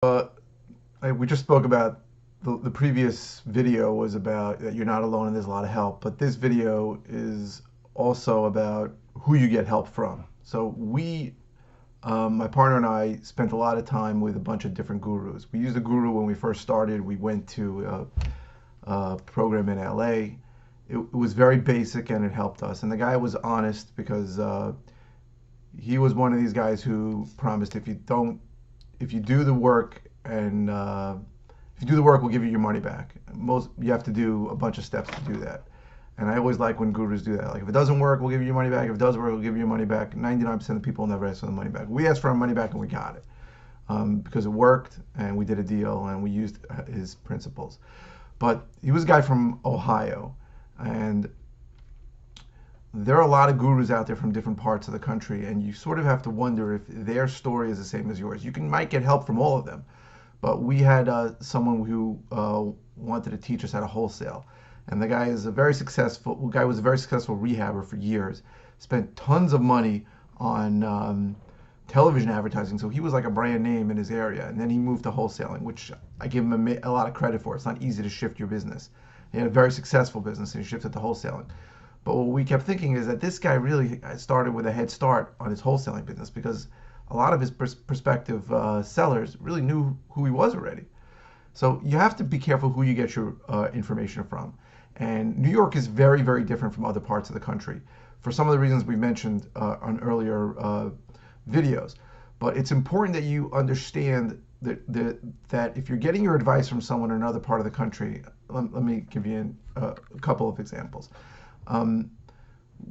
Uh, we just spoke about the previous video was about that you're not alone and there's a lot of help, but this video is also about who you get help from. So my partner and I spent a lot of time with a bunch of different gurus. We used a guru when we first started. We went to a program in LA. It was very basic and it helped us. And the guy was honest because he was one of these guys who promised if you do the work and if you do the work, we'll give you your money back. You have to do a bunch of steps to do that. And I always like when gurus do that. Like, if it doesn't work, we'll give you your money back. If it does work, we'll give you your money back. 99% of people never ask for the money back. We asked for our money back and we got it because it worked and we did a deal and we used his principles. But he was a guy from Ohio, and there are a lot of gurus out there from different parts of the country, and you sort of have to wonder if their story is the same as yours. Might get help from all of them, but we had someone who wanted to teach us how to wholesale, and the guy was a very successful rehabber for years. Spent tons of money on television advertising, so he was like a brand name in his area. And then he moved to wholesaling, which I give him a lot of credit for. It's not easy to shift your business. He had a very successful business and he shifted to wholesaling. But what we kept thinking is that this guy really started with a head start on his wholesaling business because a lot of his prospective sellers really knew who he was already. So you have to be careful who you get your information from. And New York is very, very different from other parts of the country for some of the reasons we mentioned on earlier videos. But it's important that you understand that if you're getting your advice from someone in another part of the country, let me give you a couple of examples.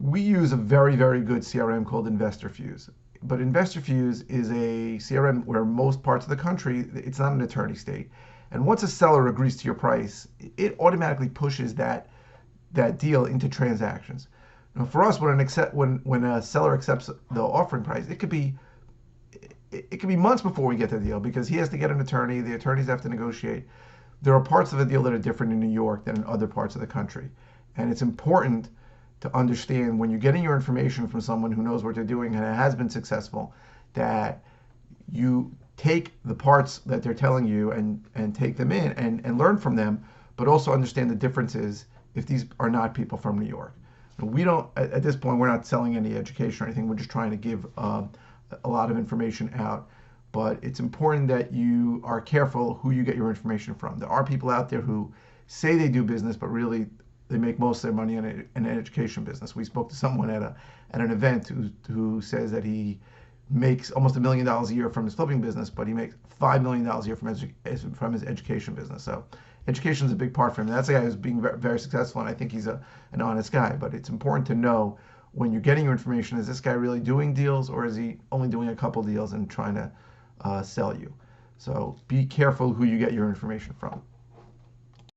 We use a very, very good CRM called InvestorFuse. But InvestorFuse is a CRM where most parts of the country, it's not an attorney state. And once a seller agrees to your price, it automatically pushes that deal into transactions. Now, for us, when a seller accepts the offering price, it could be months before we get the deal because he has to get an attorney. The attorneys have to negotiate. There are parts of the deal that are different in New York than in other parts of the country. And it's important to understand when you're getting your information from someone who knows what they're doing and has been successful, that you take the parts that they're telling you and take them in and learn from them, but also understand the differences if these are not people from New York. We don't, at this point, we're not selling any education or anything. We're just trying to give a lot of information out. But it's important that you are careful who you get your information from. There are people out there who say they do business, but really they make most of their money in an education business. We spoke to someone at an event who says that he makes almost $1 million a year from his flipping business, but he makes $5 million a year from his education business. So education is a big part for him. That's a guy who's being very, very successful, and I think he's an honest guy. But it's important to know when you're getting your information, is this guy really doing deals, or is he only doing a couple deals and trying to sell you? So be careful who you get your information from.